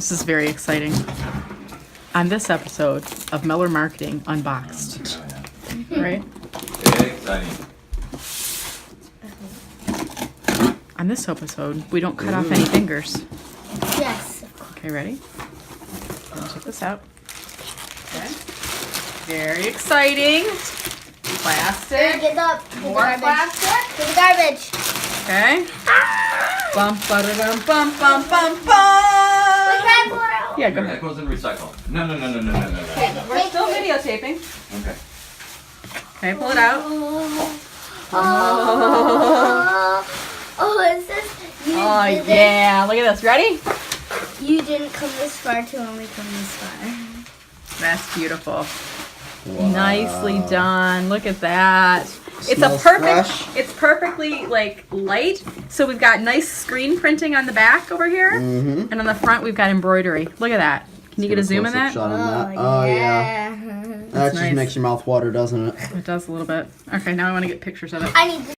This is very exciting. On this episode of Meller Marketing Unboxed. Right? Very exciting. On this episode, we don't cut off any fingers. Yes. Okay, ready? Check this out. Okay. Very exciting. Plastic. Get the More garbage. plastic. Get the garbage. Okay. Bum, ba-da-dum, bum, bum, bum, Wait, bum. can I pull it out? Yeah, go That ahead. goes in recycle. No. We're still videotaping. Okay. Okay, pull it out. Oh, it says you Oh, didn't, yeah. Look at this. Ready? you didn't come this far to only come this far. That's beautiful. Wow. Nicely done. Look at that. Smells fresh. It's perfectly like light. So we've got nice screen printing on the back over here. Mm-hmm. And on the front we've got embroidery. Look at that. Can you get a zoom in that? Shot on that. Oh yeah. That just nice. makes your mouth water, doesn't it? It does a little bit. Okay, now I want to get pictures of it. I need